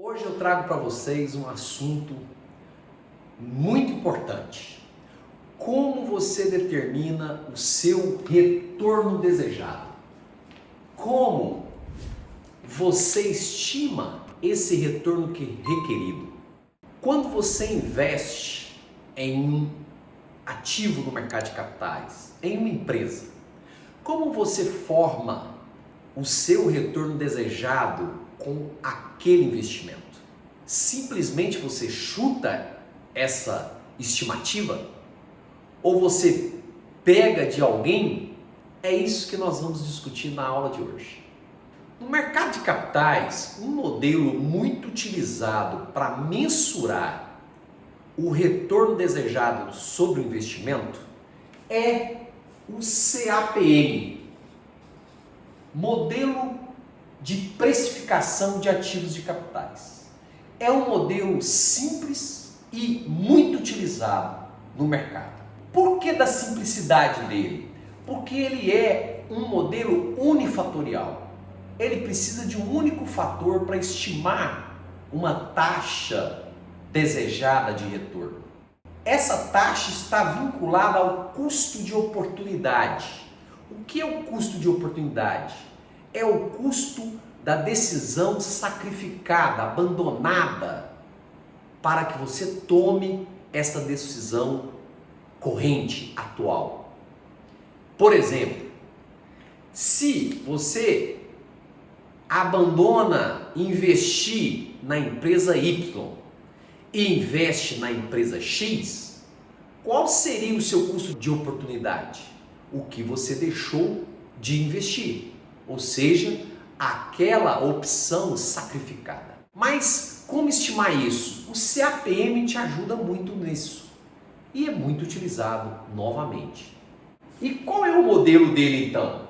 Hoje eu trago para vocês um assunto muito importante. Como você determina o seu retorno desejado? Como você estima esse retorno requerido? Quando você investe em um ativo no mercado de capitais, em uma empresa, como você forma o seu retorno desejado com aquele investimento? Simplesmente você chuta essa estimativa? Ou você pega de alguém? É isso que nós vamos discutir na aula de hoje. No mercado de capitais, um modelo muito utilizado para mensurar o retorno desejado sobre o investimento é o CAPM, Modelo de Precificação de Ativos de Capitais. É um modelo simples e muito utilizado no mercado. Por que da simplicidade dele? Porque ele é um modelo unifatorial. Ele precisa de um único fator para estimar uma taxa desejada de retorno. Essa taxa está vinculada ao custo de oportunidade. O que é o custo de oportunidade? É o custo da decisão sacrificada, abandonada, para que você tome essa decisão corrente, atual. Por exemplo, se você abandona investir na empresa Y e investe na empresa X, qual seria o seu custo de oportunidade? O que você deixou de investir, ou seja, aquela opção sacrificada. Mas como estimar isso? O CAPM te ajuda muito nisso e é muito utilizado novamente. E qual é o modelo dele então?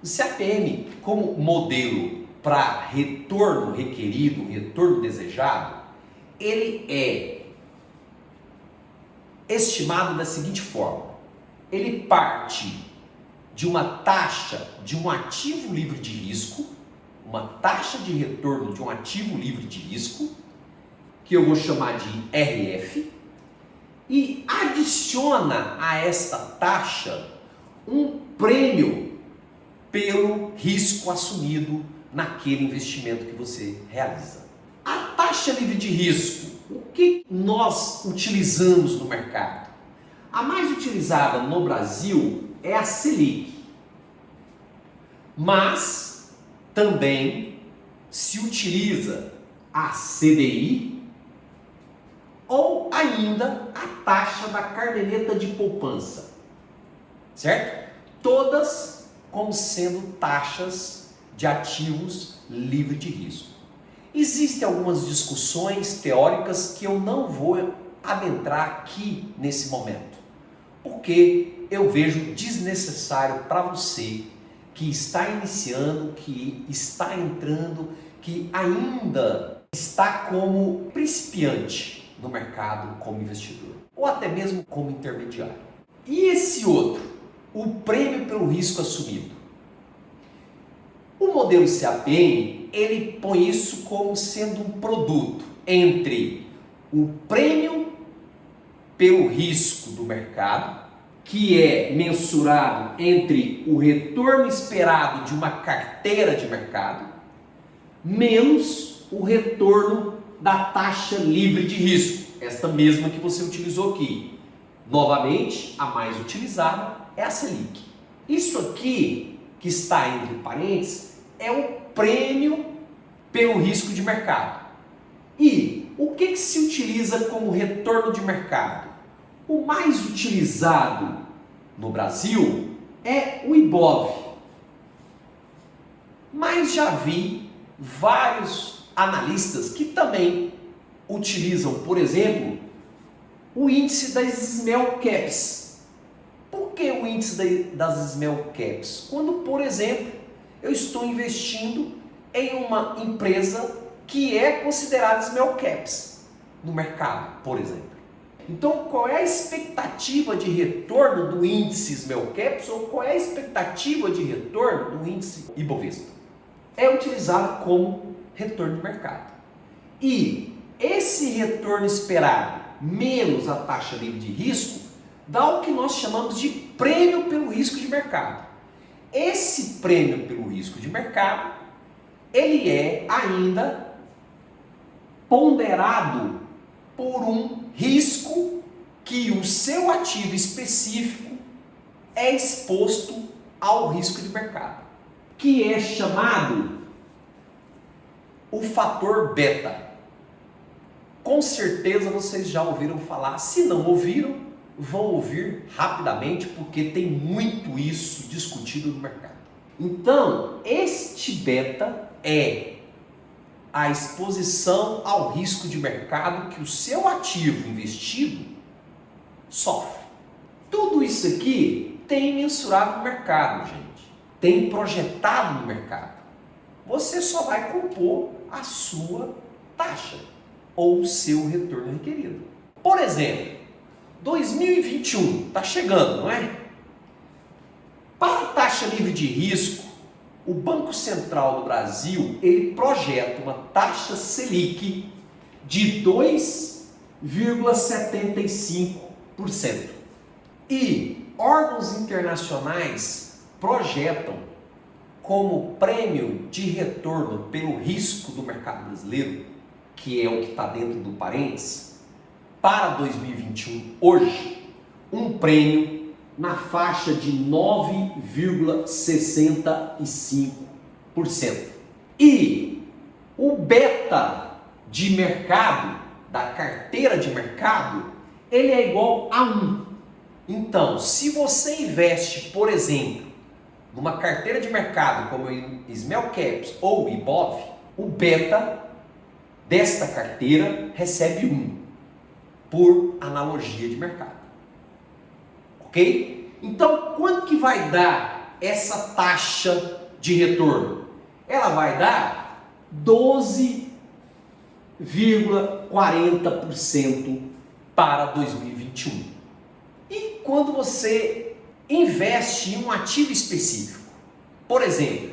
O CAPM, como modelo para retorno requerido, retorno desejado, ele é estimado da seguinte forma: ele parte de uma taxa de um ativo livre de risco, uma taxa de retorno de um ativo livre de risco, que eu vou chamar de RF, e adiciona a esta taxa um prêmio pelo risco assumido naquele investimento que você realiza. A taxa livre de risco, o que nós utilizamos no mercado? A mais utilizada no Brasil é a Selic, mas também se utiliza a CDI ou ainda a taxa da caderneta de poupança, certo? Todas como sendo taxas de ativos livre de risco. Existem algumas discussões teóricas que eu não vou adentrar aqui nesse momento, porque eu vejo desnecessário para você que está iniciando, que está entrando, que ainda está como principiante no mercado como investidor, ou até mesmo como intermediário. E esse outro, o prêmio pelo risco assumido. O modelo CAPM, ele põe isso como sendo um produto entre o prêmio pelo risco do mercado, que é mensurado entre o retorno esperado de uma carteira de mercado, menos o retorno da taxa livre de risco, esta mesma que você utilizou aqui. Novamente, a mais utilizada é a Selic. Isso aqui, que está entre parênteses, é o prêmio pelo risco de mercado. E o que se utiliza como retorno de mercado? O mais utilizado no Brasil é o IBOV. Mas já vi vários analistas que também utilizam, por exemplo, o índice das Small Caps. Por que o índice das Small Caps? Quando, por exemplo, eu estou investindo em uma empresa que é considerada Small Caps no mercado, por exemplo. Então, qual é a expectativa de retorno do índice Small Caps ou qual é a expectativa de retorno do índice Ibovespa? É utilizado como retorno de mercado. E esse retorno esperado menos a taxa livre de risco dá o que nós chamamos de prêmio pelo risco de mercado. Esse prêmio pelo risco de mercado, ele é ainda ponderado por um risco que o seu ativo específico é exposto ao risco de mercado, que é chamado o fator beta. Com certeza vocês já ouviram falar, se não ouviram, vão ouvir rapidamente, porque tem muito isso discutido no mercado. Então, este beta é a exposição ao risco de mercado que o seu ativo investido sofre. Tudo isso aqui tem mensurado no mercado, gente. Tem projetado no mercado. Você só vai compor a sua taxa ou o seu retorno requerido. Por exemplo, 2021 está chegando, não é? Para a taxa livre de risco, o Banco Central do Brasil, ele projeta uma taxa Selic de 2,75%. E órgãos internacionais projetam como prêmio de retorno pelo risco do mercado brasileiro, que é o que está dentro do parênteses, para 2021, hoje, um prêmio na faixa de 9,65%. E o beta de mercado, da carteira de mercado, ele é igual a 1. Então, se você investe, por exemplo, numa carteira de mercado como o Small Caps ou o IBOV, o beta desta carteira recebe 1, por analogia de mercado. Ok? Então, quanto que vai dar essa taxa de retorno? Ela vai dar 12,40% para 2021. E quando você investe em um ativo específico, por exemplo,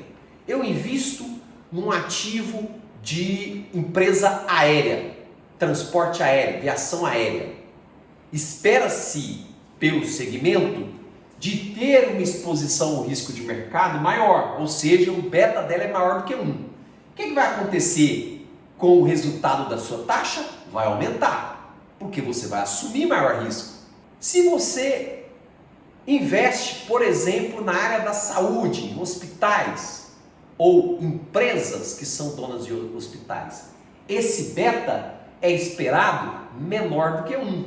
eu invisto num ativo de empresa aérea, transporte aéreo, aviação aérea. Espera-se, pelo segmento, de ter uma exposição ao risco de mercado maior, ou seja, o beta dela é maior do que 1. O que vai acontecer com o resultado da sua taxa? Vai aumentar, porque você vai assumir maior risco. Se você investe, por exemplo, na área da saúde, em hospitais, ou empresas que são donas de hospitais, esse beta é esperado menor do que 1.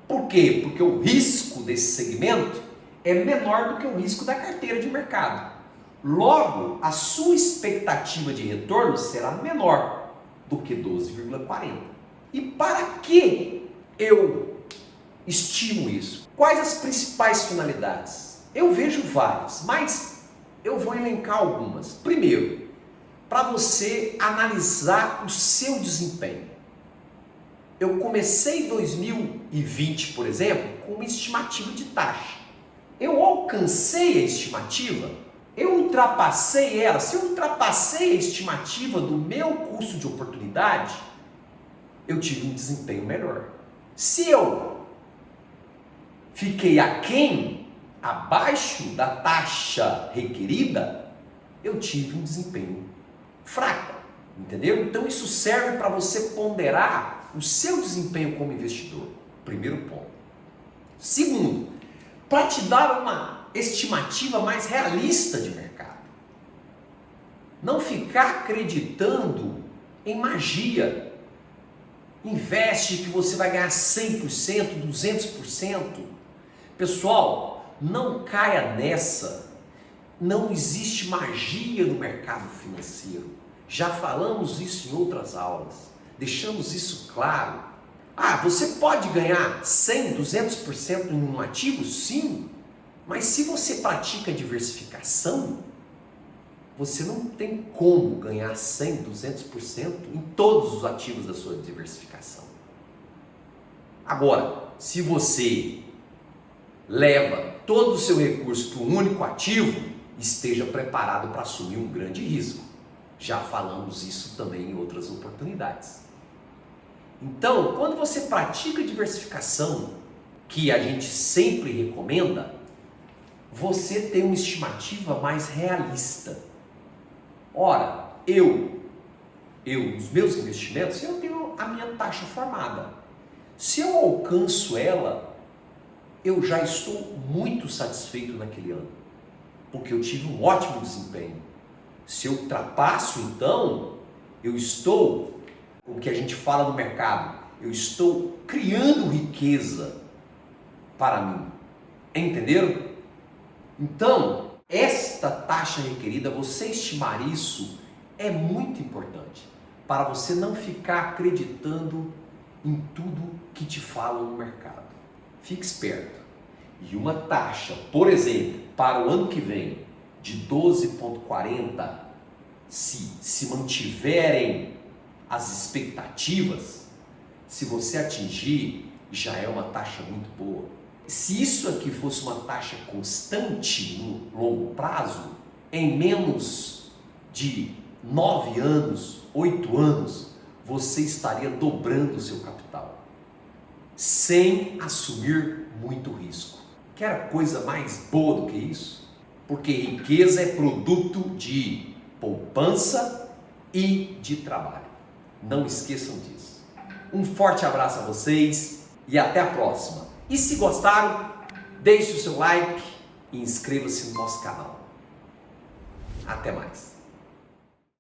Por quê? Porque o risco desse segmento é menor do que o risco da carteira de mercado. Logo, a sua expectativa de retorno será menor do que 12,40. E para que eu estimo isso? Quais as principais finalidades? Eu vejo várias, mas eu vou elencar algumas. Primeiro, para você analisar o seu desempenho. Eu comecei 2020, por exemplo, com uma estimativa de taxa. Eu alcancei a estimativa, eu ultrapassei ela. Se eu ultrapassei a estimativa do meu custo de oportunidade, eu tive um desempenho melhor. Se eu fiquei aquém, abaixo da taxa requerida, eu tive um desempenho fraco, entendeu? Então isso serve para você ponderar o seu desempenho como investidor. Primeiro ponto. Segundo, para te dar uma estimativa mais realista de mercado. Não ficar acreditando em magia. Investe que você vai ganhar 100%, 200%. Pessoal, não caia nessa. Não existe magia no mercado financeiro. Já falamos isso em outras aulas. Deixamos isso claro. Você pode ganhar 100, 200% em um ativo? Sim. Mas se você pratica diversificação, você não tem como ganhar 100, 200% em todos os ativos da sua diversificação. Agora, se você leva todo o seu recurso para um único ativo, esteja preparado para assumir um grande risco. Já falamos isso também em outras oportunidades. Então, quando você pratica diversificação, que a gente sempre recomenda, você tem uma estimativa mais realista. Ora, nos meus investimentos, eu tenho a minha taxa formada. Se eu alcanço ela, eu já estou muito satisfeito naquele ano, porque eu tive um ótimo desempenho. Se eu ultrapasso, então, eu estou, o que a gente fala no mercado, eu estou criando riqueza para mim. Entenderam? Então, esta taxa requerida, você estimar isso é muito importante para você não ficar acreditando em tudo que te falam no mercado. Fique esperto. E uma taxa, por exemplo, para o ano que vem, de 12,40, se mantiverem as expectativas, se você atingir, já é uma taxa muito boa. Se isso aqui fosse uma taxa constante no longo prazo, em menos de 9 anos, 8 anos, você estaria dobrando o seu capital, sem assumir muito risco. Quer coisa mais boa do que isso? Porque riqueza é produto de poupança e de trabalho. Não esqueçam disso. Um forte abraço a vocês e até a próxima. E se gostaram, deixe o seu like e inscreva-se no nosso canal. Até mais.